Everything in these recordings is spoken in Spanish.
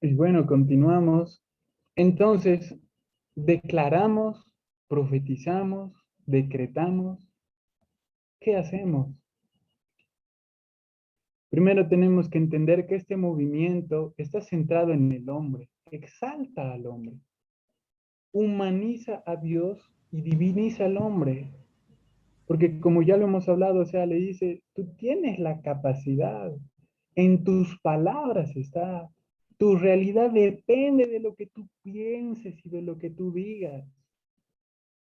Y bueno, continuamos. Entonces, declaramos, profetizamos, decretamos. ¿Qué hacemos? Primero tenemos que entender que este movimiento está centrado en el hombre, exalta al hombre, humaniza a Dios y diviniza al hombre. Porque como ya lo hemos hablado, o sea, le dice, tú tienes la capacidad, en tus palabras está, tu realidad depende de lo que tú pienses y de lo que tú digas,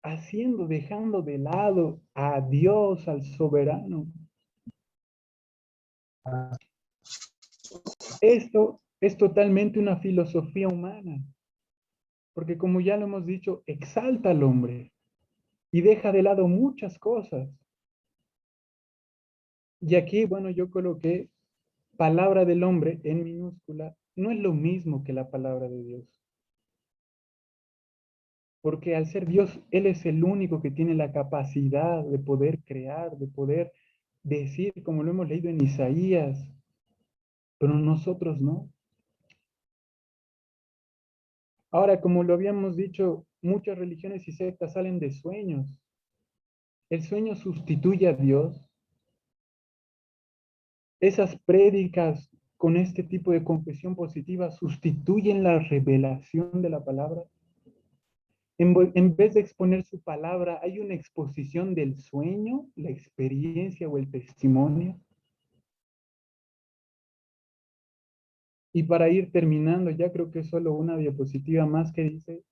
haciendo, dejando de lado a Dios, al soberano. Esto es totalmente una filosofía humana, porque como ya lo hemos dicho, exalta al hombre y deja de lado muchas cosas. Y aquí, bueno, yo coloqué palabra del hombre en minúscula, no es lo mismo que la palabra de Dios. Porque al ser Dios, Él es el único que tiene la capacidad de poder crear, de poder decir, como lo hemos leído en Isaías, pero nosotros no. Ahora, como lo habíamos dicho, muchas religiones y sectas salen de sueños. El sueño sustituye a Dios. Esas prédicas con este tipo de confesión positiva sustituyen la revelación de la palabra. En vez de exponer su palabra, hay una exposición del sueño, la experiencia o el testimonio. Y para ir terminando, ya creo que es solo una diapositiva más que dice,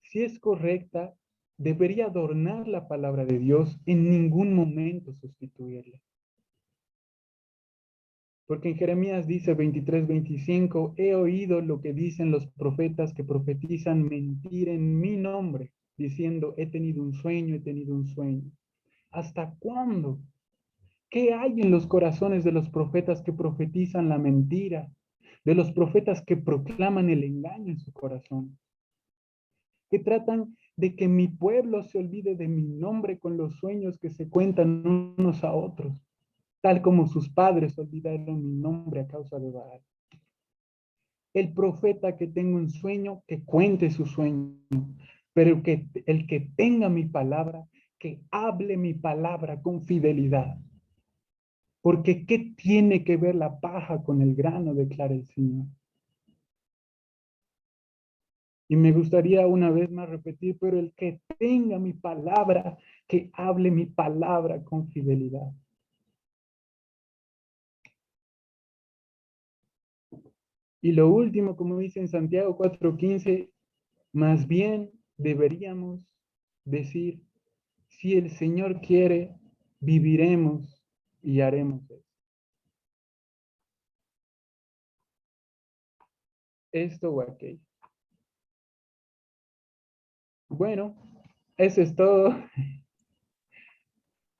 si es correcta, debería adornar la palabra de Dios, en ningún momento sustituirla. Porque en Jeremías dice 23:25, he oído lo que dicen los profetas que profetizan mentir en mi nombre, diciendo, he tenido un sueño, he tenido un sueño. ¿Hasta cuándo? ¿Qué hay en los corazones de los profetas que profetizan la mentira? De los profetas que proclaman el engaño en su corazón, que tratan de que mi pueblo se olvide de mi nombre con los sueños que se cuentan unos a otros, tal como sus padres olvidaron mi nombre a causa de Baal. El profeta que tenga un sueño, que cuente su sueño, pero que el que tenga mi palabra, que hable mi palabra con fidelidad. Porque ¿qué tiene que ver la paja con el grano? Declara el Señor. Y me gustaría una vez más repetir, pero el que tenga mi palabra, que hable mi palabra con fidelidad. Y lo último, como dice en Santiago 4:15, más bien deberíamos decir, si el Señor quiere, viviremos y haremos esto o aquello. Bueno, eso es todo.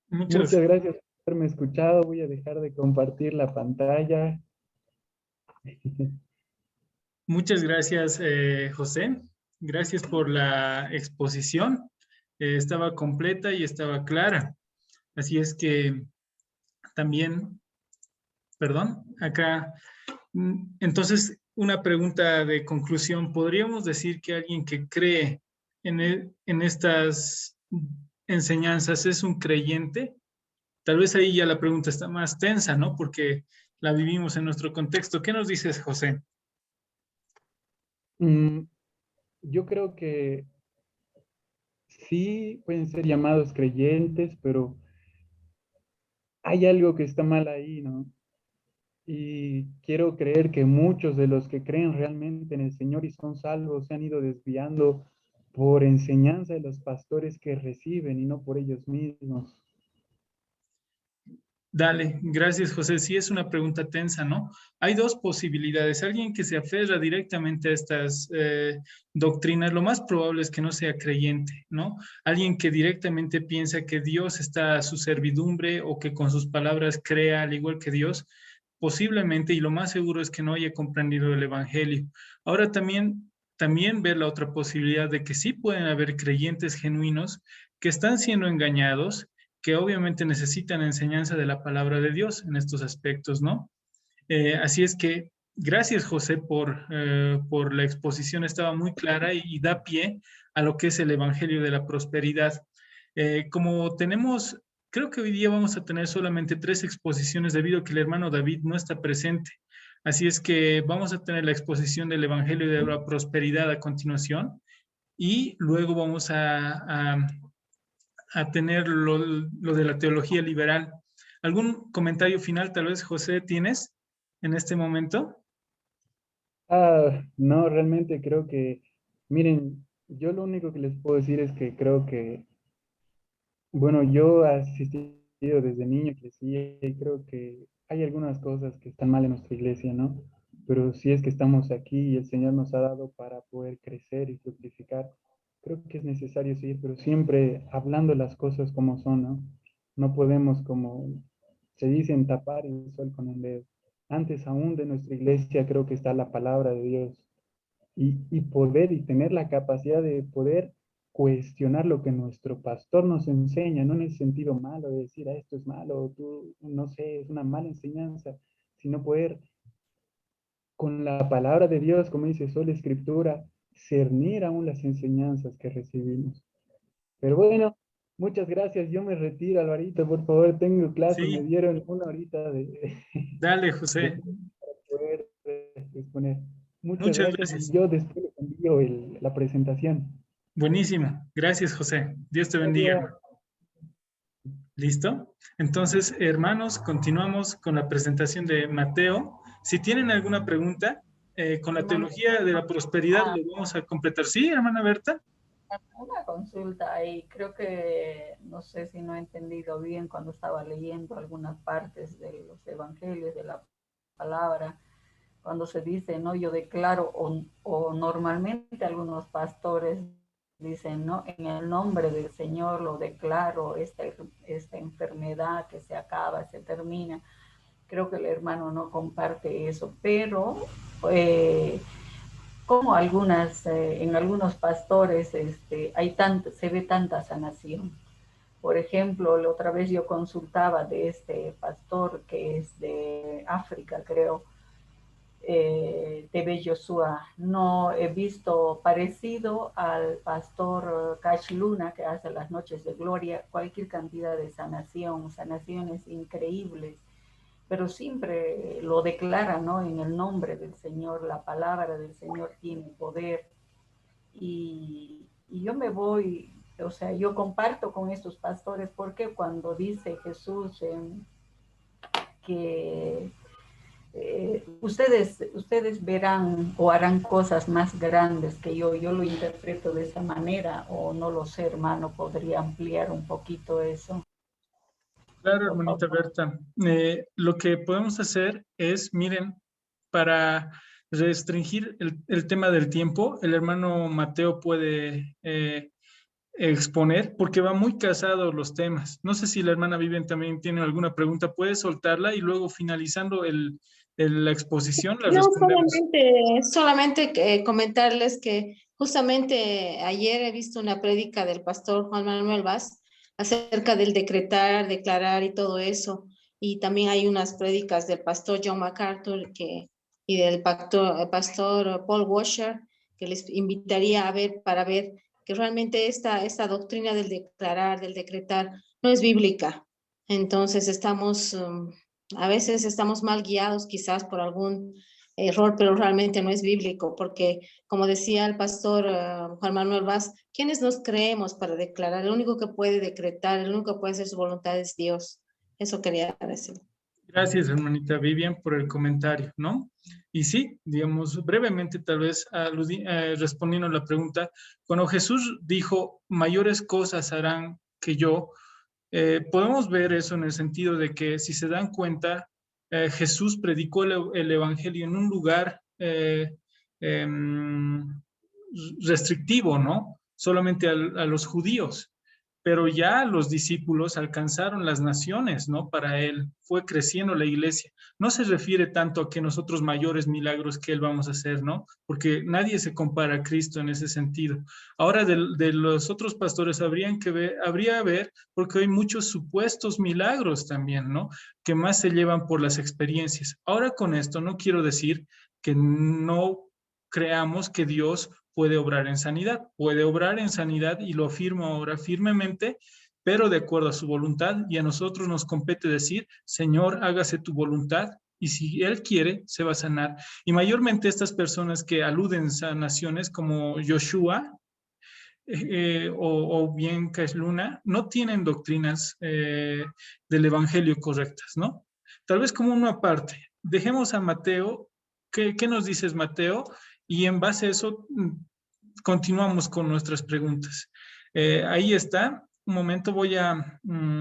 Muchas, Muchas gracias por haberme escuchado. Voy a dejar de compartir la pantalla. muchas gracias, José. Gracias por la exposición. Estaba completa y estaba clara. Así es que también, perdón, acá. Entonces, una pregunta de conclusión. ¿Podríamos decir que alguien que cree en estas enseñanzas es un creyente? Tal vez ahí ya la pregunta está más tensa, ¿no? Porque la vivimos en nuestro contexto. ¿Qué nos dices, José? Mm, yo creo que sí pueden ser llamados creyentes, pero hay algo que está mal ahí, ¿no? Y quiero creer que muchos de los que creen realmente en el Señor y son salvos se han ido desviando por enseñanza de los pastores que reciben y no por ellos mismos. Dale, gracias, José. Sí, es una pregunta tensa, ¿no? Hay dos posibilidades. Alguien que se aferra directamente a estas doctrinas, lo más probable es que no sea creyente, ¿no? Alguien que directamente piensa que Dios está a su servidumbre o que con sus palabras crea al igual que Dios, posiblemente, y lo más seguro es que no haya comprendido el Evangelio. Ahora también ver la otra posibilidad de que sí pueden haber creyentes genuinos que están siendo engañados, que obviamente necesitan enseñanza de la palabra de Dios en estos aspectos, ¿no? Así es que Gracias, José, por la exposición. Estaba muy clara y da pie a lo que es el Evangelio de la Prosperidad. Como tenemos, creo que hoy día vamos a tener solamente 3 exposiciones debido a que el hermano David no está presente. Así es que vamos a tener la exposición del Evangelio de la Prosperidad a continuación y luego vamos a tener lo de la teología liberal. ¿Algún comentario final, tal vez, José, tienes en este momento? No, realmente creo que, miren, yo lo único que les puedo decir es que creo que, bueno, yo he asistido desde niño, crecí y creo que hay algunas cosas que están mal en nuestra iglesia, ¿no? Pero si es que estamos aquí y el Señor nos ha dado para poder crecer y fructificar, creo que es necesario seguir, pero siempre hablando las cosas como son, ¿no? No podemos, como se dicen, tapar el sol con un dedo. Antes aún de nuestra iglesia creo que está la palabra de Dios y poder y tener la capacidad de poder cuestionar lo que nuestro pastor nos enseña, no en el sentido malo de decir, esto es malo, o tú, no sé, es una mala enseñanza, sino poder con la palabra de Dios, como dice sola escritura, cernir aún las enseñanzas que recibimos. Pero bueno, muchas gracias, yo me retiro, Alvarito, por favor, tengo clase, me Sí, dieron una horita dale, de José. poder exponer. Muchas Muchas gracias y gracias. yo después les envío la presentación. Buenísimo. Gracias, José. Dios te bendiga, Gracias. hermano. ¿Listo? Entonces, hermanos, continuamos con la presentación de Mateo. Si tienen alguna pregunta, con la Hermano, teología de la prosperidad ah, lo vamos a completar. ¿Sí, hermana Berta? una consulta ahí, creo que no sé si no he entendido bien cuando estaba leyendo algunas partes de los evangelios, de la palabra, cuando se dice, no, yo declaro, o normalmente algunos pastores dicen, no, en el nombre del Señor lo declaro, esta enfermedad que se acaba, se termina. Creo que el hermano no comparte eso, pero eh, como en algunos pastores se ve tanta sanación. Por ejemplo, la otra vez yo consultaba de este pastor que es de África, creo, de Joshua. No he visto parecido al pastor Cash Luna que hace las noches de gloria, cualquier cantidad de sanaciones increíbles, pero siempre lo declara, ¿no? En el nombre del Señor, la palabra del Señor tiene poder. Y yo me voy, o sea, yo comparto con estos pastores porque cuando dice Jesús que ustedes verán o harán cosas más grandes que yo lo interpreto de esa manera, o no lo sé, hermano, podría ampliar un poquito eso, Claro, por hermanita favor. Berta. Lo que podemos hacer es, miren, para restringir el tema del tiempo, el hermano Mateo puede exponer porque va muy casado los temas. No sé si la hermana Vivian también tiene alguna pregunta, puede soltarla y luego finalizando la exposición la No, respondemos. solamente comentarles que justamente ayer he visto una prédica del pastor Juan Manuel Vaz acerca del decretar, declarar y todo eso. Y también hay unas prédicas del pastor John MacArthur y del el pastor Paul Washer que les invitaría a ver para ver que realmente esta doctrina del declarar, del decretar, no es bíblica. Entonces a veces estamos mal guiados quizás por algún error, pero realmente no es bíblico, porque como decía el pastor Juan Manuel Vaz, ¿quiénes nos creemos para declarar? El único que puede decretar, el único que puede hacer su voluntad es Dios. Eso quería decir. Gracias, hermanita Vivian, por el comentario, ¿no? Y sí, digamos, brevemente, tal vez respondiendo a la pregunta, cuando Jesús dijo, mayores cosas harán que yo, podemos ver eso en el sentido de que, si se dan cuenta, Jesús predicó el Evangelio en un lugar em, restrictivo, ¿no? Solamente a los judíos. pero ya los discípulos alcanzaron las naciones, ¿no? Para él fue creciendo la iglesia. No se refiere tanto a que nosotros mayores milagros que él vamos a hacer, ¿no? Porque nadie se compara a Cristo en ese sentido. Ahora de los otros pastores habría que ver, porque hay muchos supuestos milagros también, ¿no? Que más se llevan por las experiencias. Ahora con esto no quiero decir que no creamos que Dios puede obrar en sanidad. Puede obrar en sanidad y lo afirmo ahora firmemente, pero de acuerdo a su voluntad, y a nosotros nos compete decir, Señor, hágase tu voluntad, y si Él quiere, se va a sanar. Y mayormente estas personas que aluden a sanaciones como Joshua o bien Cash Luna, no tienen doctrinas del Evangelio correctas, ¿no? Tal vez como una parte. Dejemos a Mateo. ¿Qué nos dices, Mateo? Y en base a eso, continuamos con nuestras preguntas. Ahí está. Un momento, voy a